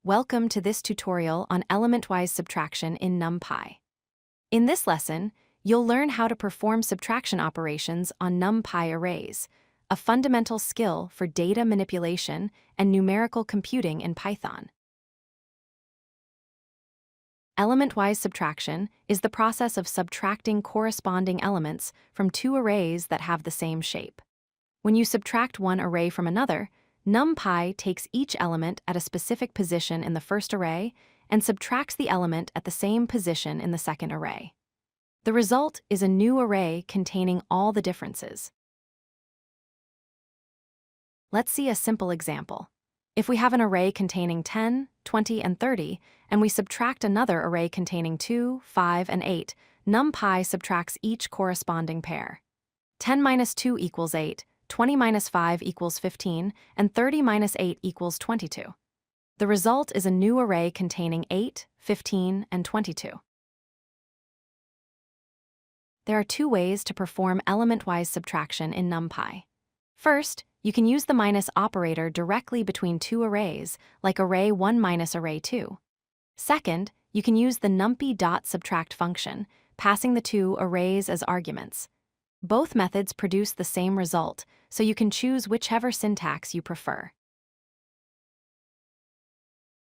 Welcome to this tutorial on element-wise subtraction in NumPy. In this lesson, you'll learn how to perform subtraction operations on NumPy arrays, a fundamental skill for data manipulation and numerical computing in Python. Element-wise subtraction is the process of subtracting corresponding elements from two arrays that have the same shape. When you subtract one array from another, NumPy takes each element at a specific position in the first array and subtracts the element at the same position in the second array. The result is a new array containing all the differences. Let's see a simple example. If we have an array containing 10, 20, and 30, and we subtract another array containing 2, 5, and 8, NumPy subtracts each corresponding pair. 10 minus 2 equals 8. 20 minus 5 equals 15, and 30 minus 8 equals 22. The result is a new array containing 8, 15, and 22. There are two ways to perform element-wise subtraction in NumPy. First, you can use the minus operator directly between two arrays, like array 1 minus array 2. Second, you can use the numpy.subtract function, passing the two arrays as arguments. Both methods produce the same result, so you can choose whichever syntax you prefer.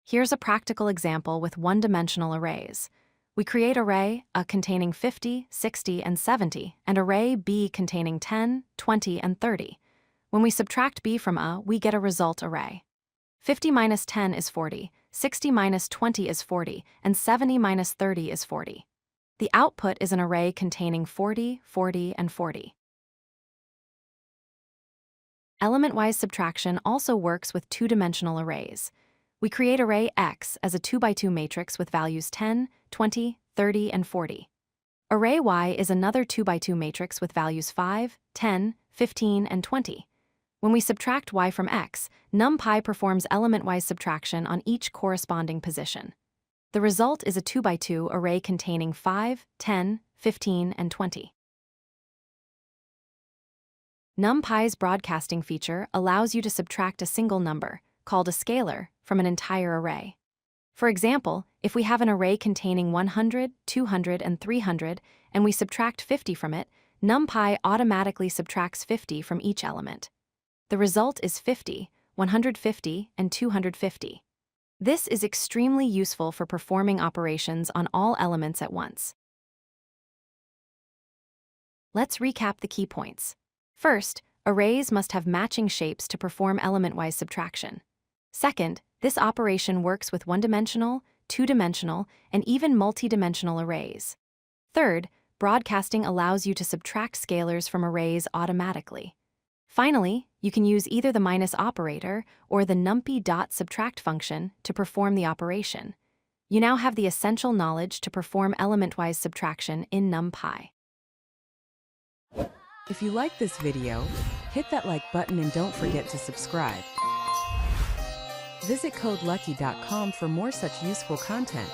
Here's a practical example with one-dimensional arrays. We create array A containing 50, 60, and 70, and array B containing 10, 20, and 30. When we subtract B from A, we get a result array. 50 minus 10 is 40, 60 minus 20 is 40, and 70 minus 30 is 40. The output is an array containing 40, 40, and 40. Element-wise subtraction also works with two-dimensional arrays. We create array X as a 2x2 matrix with values 10, 20, 30, and 40. Array Y is another 2x2 matrix with values 5, 10, 15, and 20. When we subtract Y from X, NumPy performs element-wise subtraction on each corresponding position. The result is a 2x2 array containing 5, 10, 15, and 20. NumPy's broadcasting feature allows you to subtract a single number, called a scalar, from an entire array. For example, if we have an array containing 100, 200, and 300, and we subtract 50 from it, NumPy automatically subtracts 50 from each element. The result is 50, 150, and 250. This is extremely useful for performing operations on all elements at once. Let's recap the key points. First, arrays must have matching shapes to perform element-wise subtraction. Second, this operation works with one-dimensional, two-dimensional, and even multi-dimensional arrays. Third, broadcasting allows you to subtract scalars from arrays automatically. Finally, you can use either the minus operator or the numpy.subtract function to perform the operation. You now have the essential knowledge to perform element-wise subtraction in NumPy. If you like this video, hit that like button and don't forget to subscribe. Visit codelucky.com for more such useful content.